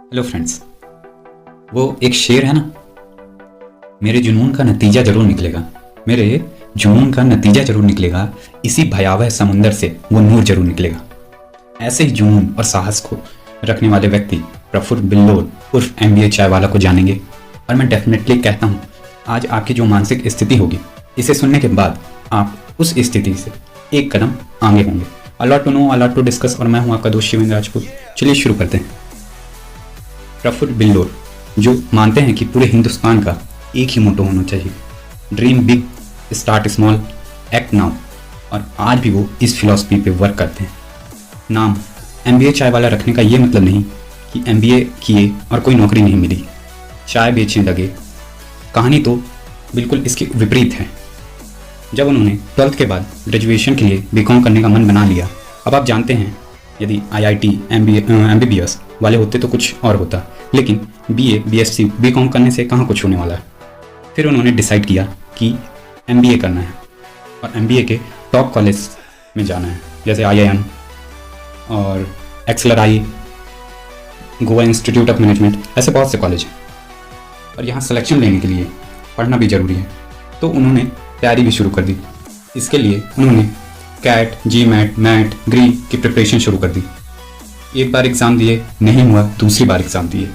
Hello friends. वो एक शेर है ना, मेरे जुनून का नतीजा जरूर निकलेगा, मेरे जुनून का नतीजा जरूर निकलेगा, इसी भयावह समुंदर से वो नूर जरूर निकलेगा। ऐसे ही जुनून और साहस को रखने वाले व्यक्ति प्रफुल्ल बिल्लोर उर्फ MBA चाय वाला को जानेंगे। और मैं डेफिनेटली कहता हूँ, आज आपकी जो मानसिक स्थिति होगी, इसे सुनने के बाद आप उस स्थिति से एक कदम आगे होंगे। A lot to know, a lot to discuss. और मैं हूँ आपका दोस्त शिवेंद्र राजपूत। चलिए शुरू करते हैं। प्रफुल्ल बिल्लोर जो मानते हैं कि पूरे हिंदुस्तान का एक ही मोटो होना चाहिए, dream big, start small, act now. और आज भी वो इस फिलॉसफी पे वर्क करते हैं। नाम MBA चाय वाला रखने का ये मतलब नहीं कि MBA किए और कोई नौकरी नहीं मिली, चाय बेचने लगे। कहानी तो बिल्कुल इसके विपरीत है। जब उन्होंने 12th के बाद ग्रेजुएशन के लिए BCom करने का मन बना लिया। अब आप जानते हैं, यदि IIT MBBS वाले होते तो कुछ और होता, लेकिन BA BSc BCom करने से कहाँ कुछ होने वाला है। फिर उन्होंने डिसाइड किया कि MBA करना है और MBA के टॉप कॉलेज में जाना है, जैसे IIM और XLRI, Goa institute of management, ऐसे बहुत से कॉलेज हैं। और यहाँ सिलेक्शन लेने के लिए पढ़ना भी ज़रूरी है, तो उन्होंने तैयारी भी शुरू कर दी। इसके लिए उन्होंने CAT, GMAT, MAT, GRE की प्रिपरेशन शुरू कर दी। एक बार एग्ज़ाम दिए, नहीं हुआ, दूसरी बार एग्ज़ाम दिए,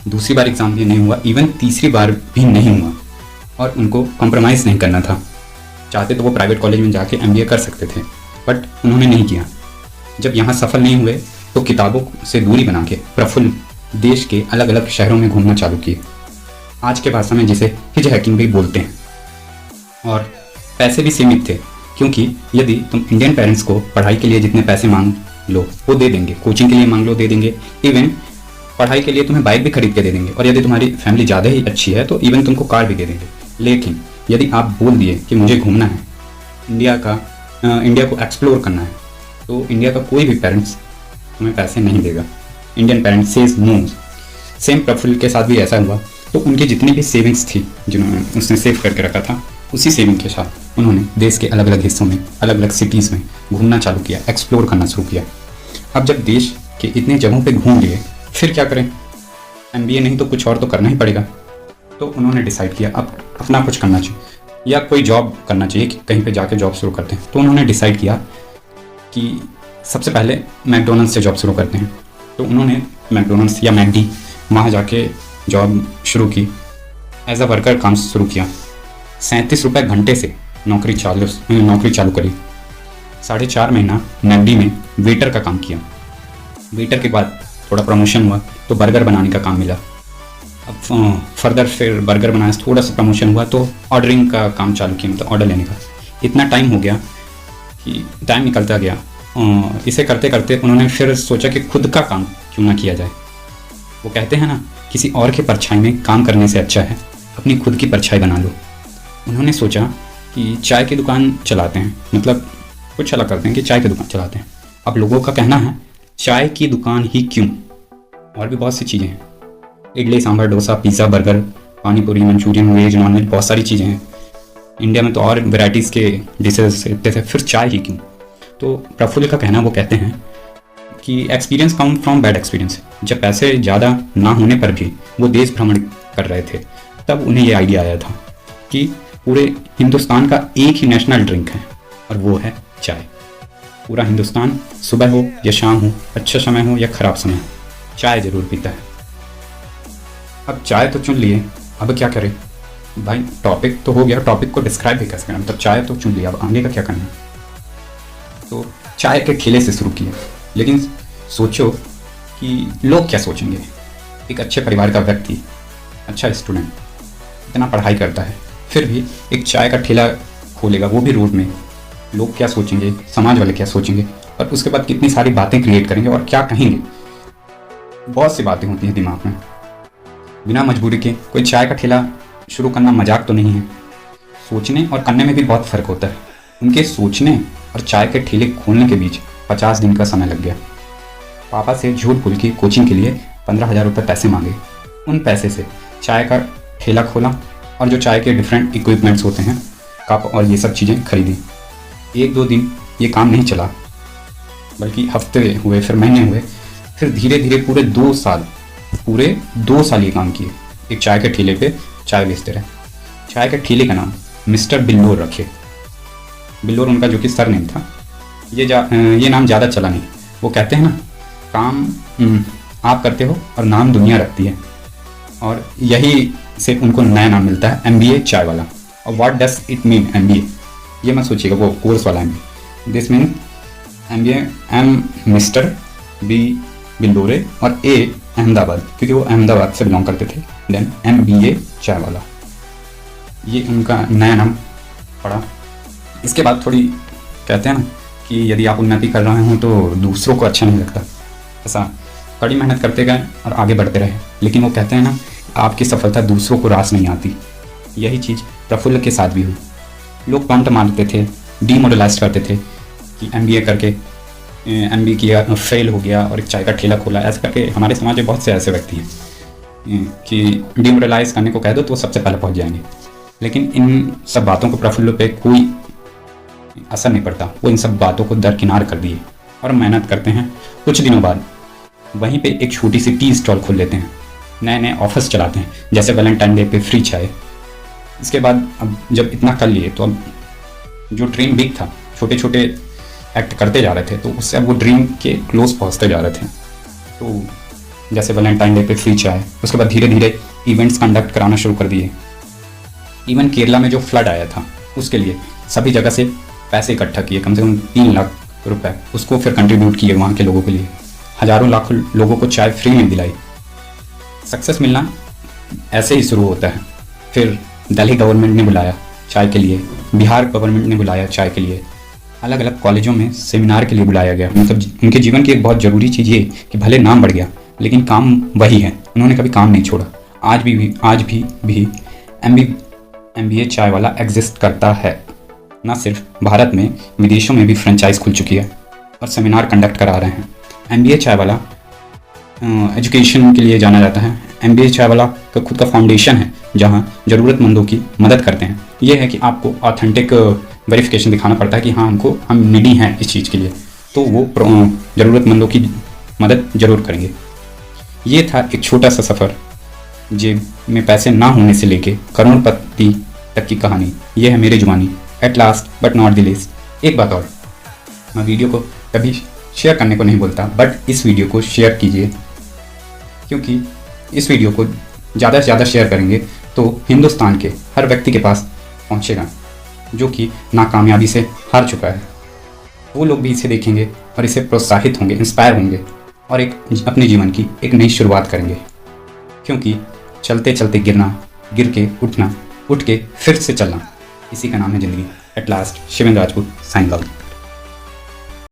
दूसरी बार एग्ज़ाम दिए, नहीं हुआ, इवन तीसरी बार भी नहीं हुआ। और उनको कॉम्प्रोमाइज़ नहीं करना था। चाहते तो वो प्राइवेट कॉलेज में जाके MBA कर सकते थे, बट उन्होंने नहीं किया। जब यहाँ सफल नहीं हुए तो किताबों से दूरी बना के प्रफुल्ल देश के अलग अलग शहरों में घूमना चालू किए। आज के भाषा में जिसे हिच हैकिंग भी बोलते हैं। और पैसे भी सीमित थे, क्योंकि यदि तुम इंडियन पेरेंट्स को पढ़ाई के लिए जितने पैसे मांग लो वो दे देंगे, कोचिंग के लिए मांग लो दे देंगे, इवन पढ़ाई के लिए तुम्हें बाइक भी खरीद के दे देंगे। और यदि तुम्हारी फैमिली ज़्यादा ही अच्छी है तो इवन तुमको कार भी दे देंगे। लेकिन यदि आप बोल दिए कि मुझे घूमना है, इंडिया को एक्सप्लोर करना है, तो इंडिया का कोई भी पेरेंट्स तुम्हें पैसे नहीं देगा। Indian parents says no. Same Praful के साथ भी ऐसा हुआ। तो उनकी जितनी भी सेविंग्स थी, जिन्होंने उसने सेव करके रखा था, उसी सेविंग के साथ उन्होंने देश के अलग अलग हिस्सों में, अलग अलग सिटीज़ में घूमना चालू किया, एक्सप्लोर करना शुरू किया। अब जब देश के इतने जगहों पे घूम लिए, फिर क्या करें? MBA नहीं तो कुछ और तो करना ही पड़ेगा। तो उन्होंने डिसाइड किया अब अपना कुछ करना चाहिए या कोई जॉब करना चाहिए, कि कहीं पे जाके जॉब शुरू करते हैं। तो उन्होंने डिसाइड किया कि सबसे पहले मैकडोनल्ड्स से जॉब शुरू करते हैं। तो उन्होंने मैकडोनल्ड्स या मैकडी वहाँ जाके जॉब शुरू की, एज अ वर्कर काम शुरू किया। 37 रुपये घंटे से नौकरी चालू करी। 4.5 महीना मैकडी में वेटर का काम किया। वेटर के बाद थोड़ा प्रमोशन हुआ तो बर्गर बनाने का काम मिला। अब फर्दर फिर बर्गर बनाने से थोड़ा सा प्रमोशन हुआ तो ऑर्डरिंग का काम चालू किया, मतलब ऑर्डर लेने का। इतना टाइम हो गया कि टाइम निकलता गया। इसे करते करते उन्होंने फिर सोचा कि खुद का काम क्यों ना किया जाए। वो कहते हैं ना, किसी और के परछाई में काम करने से अच्छा है अपनी खुद की परछाई बना लो। उन्होंने सोचा कि चाय की दुकान चलाते हैं, मतलब कुछ अलग करते हैं कि चाय की दुकान चलाते हैं। अब लोगों का कहना है चाय की दुकान ही क्यों, और भी बहुत सी चीज़ें हैं, इडली सांभर डोसा पिज़्ज़ा बर्गर पानी पूरी मंचूरियन वेज नॉन वेज बहुत सारी चीज़ें हैं। इंडिया में तो और वेराइटीज़ के डिशेज इतने थे, फिर चाय ही क्यों? तो प्रफुल्ल का कहना, वो कहते हैं कि experience come from bad experience. जब पैसे ज़्यादा ना होने पर भी वो देश भ्रमण कर रहे थे, तब उन्हें ये आइडिया आया था कि पूरे हिंदुस्तान का एक ही नेशनल ड्रिंक है और वो है चाय। पूरा हिंदुस्तान सुबह हो या शाम हो, अच्छा समय हो या ख़राब समय हो, चाय ज़रूर पीता है। अब चाय तो चुन लिए, अब क्या करें भाई? टॉपिक तो हो गया, टॉपिक को डिस्क्राइब भी कैसे करना, मतलब चाय तो चुन लिया, अब आगे का क्या करना है? तो चाय के ठेले से शुरू किया। लेकिन सोचो कि लोग क्या सोचेंगे। एक अच्छे परिवार का व्यक्ति, अच्छा स्टूडेंट, इतना पढ़ाई करता है, फिर भी एक चाय का ठेला खोलेगा, वो भी रोड में। लोग क्या सोचेंगे, समाज वाले क्या सोचेंगे, और उसके बाद कितनी सारी बातें क्रिएट करेंगे और क्या कहेंगे। बहुत सी बातें होती हैं दिमाग में। बिना मजबूरी के कोई चाय का ठेला शुरू करना मजाक तो नहीं है। सोचने और करने में भी बहुत फ़र्क होता है। उनके सोचने और चाय के ठेले खोलने के बीच 50 दिन का समय लग गया। पापा से झूठ बोल के कोचिंग के लिए 15,000 रुपये पैसे मांगे। उन पैसे से चाय का ठेला खोला और जो चाय के डिफरेंट इक्विपमेंट्स होते हैं, कप और ये सब चीज़ें खरीदी। 1-2 दिन ये काम नहीं चला, बल्कि हफ्ते हुए, फिर महीने हुए, फिर धीरे धीरे पूरे 2 साल ये काम किए। एक चाय के ठेले पे चाय बेचते रहे। चाय के ठेले का नाम मिस्टर बिल्लोर रखे। बिल्लोर उनका जो कि सरनेम था। ये नाम ज़्यादा चला नहीं। वो कहते हैं ना, काम आप करते हो और नाम दुनिया रखती है, और यही से उनको नया नाम मिलता है MBA चाय वाला। और what does it mean MBA, ये मत सोचिएगा वो कोर्स वाला MBA। This mean MBA M mister, B Billore और A अहमदाबाद, क्योंकि वो अहमदाबाद से बिलोंग करते थे। देन MBA चाय वाला, ये उनका नया नाम पड़ा। इसके बाद थोड़ी कहते हैं ना कि यदि आप उन्नति कर रहे हो तो दूसरों को अच्छा नहीं लगता। ऐसा कड़ी मेहनत करते गए और आगे बढ़ते रहे, लेकिन वो कहते हैं ना, आपकी सफलता दूसरों को रास नहीं आती। यही चीज़ प्रफुल्ल के साथ भी हुई। लोग पंट मारते थे, डीमोरलाइज करते थे कि MBA करके MBA किया, फेल हो गया और एक चाय का ठेला खोला। ऐसा करके हमारे समाज में बहुत से ऐसे व्यक्ति हैं कि डीमोरलाइज करने को कह दो तो सबसे पहले पहुंच जाएंगे। लेकिन इन सब बातों को प्रफुल्ल पे कोई असर नहीं पड़ता। वो इन सब बातों को दरकिनार कर दिए और मेहनत करते हैं। कुछ दिनों बाद वहीं पे एक छोटी सी टी स्टॉल खोल लेते हैं, नए नए ऑफर्स चलाते हैं, जैसे वैलेंटाइन डे पे फ्री चाय। इसके बाद अब जब इतना कर लिए तो अब जो ड्रीम बिग था, छोटे छोटे एक्ट करते जा रहे थे, तो उससे अब वो ड्रीम के क्लोज पहुंचते जा रहे थे। तो जैसे वैलेंटाइन डे पे फ्री चाय, उसके बाद धीरे धीरे इवेंट्स कंडक्ट कराना शुरू कर दिए। इवन केरला में जो फ्लड आया था उसके लिए सभी जगह से पैसे इकट्ठा किए, कम से कम 3 लाख रुपए, उसको फिर कंट्रीब्यूट किए वहाँ के लोगों के लिए। हजारों लाखों लोगों को चाय फ्री में दिलाई। सक्सेस मिलना ऐसे ही शुरू होता है। फिर दिल्ली गवर्नमेंट ने बुलाया चाय के लिए, बिहार गवर्नमेंट ने बुलाया चाय के लिए, अलग अलग कॉलेजों में सेमिनार के लिए बुलाया गया। मतलब उनके जीवन की एक बहुत ज़रूरी चीज़ ये कि भले नाम बढ़ गया लेकिन काम वही है, उन्होंने कभी काम नहीं छोड़ा। आज भी MBA चाय वाला एग्जिस्ट करता है। ना सिर्फ भारत में, विदेशों में भी फ्रेंचाइज खुल चुकी है और सेमिनार कंडक्ट करा रहे हैं। MBA चाय वाला एजुकेशन के लिए जाना जाता है। MBA चाय वाला का खुद का फाउंडेशन है जहां ज़रूरतमंदों की मदद करते हैं। ये है कि आपको ऑथेंटिक वेरिफिकेशन दिखाना पड़ता है कि हाँ हम नीडी हैं इस चीज़ के लिए, तो वो ज़रूरतमंदों की मदद ज़रूर करेंगे। ये था एक छोटा सा सफ़र, जेब में पैसे ना होने से लेके करोड़पति तक की कहानी। ये है मेरी जुबानी, at last but not the least. एक बात और, मैं वीडियो को कभी शेयर करने को नहीं बोलता, बट इस वीडियो को शेयर कीजिए, क्योंकि इस वीडियो को ज़्यादा से ज़्यादा शेयर करेंगे तो हिंदुस्तान के हर व्यक्ति के पास पहुँचेगा जो कि नाकामयाबी से हार चुका है। वो लोग भी इसे देखेंगे और इसे प्रोत्साहित होंगे, इंस्पायर होंगे और एक अपने जीवन की एक नई शुरुआत करेंगे। क्योंकि चलते चलते गिरना, गिर के उठना, उठ के फिर से चलना, इसी का नाम है ज़िंदगी। At last, Shivendra Rajput signing out.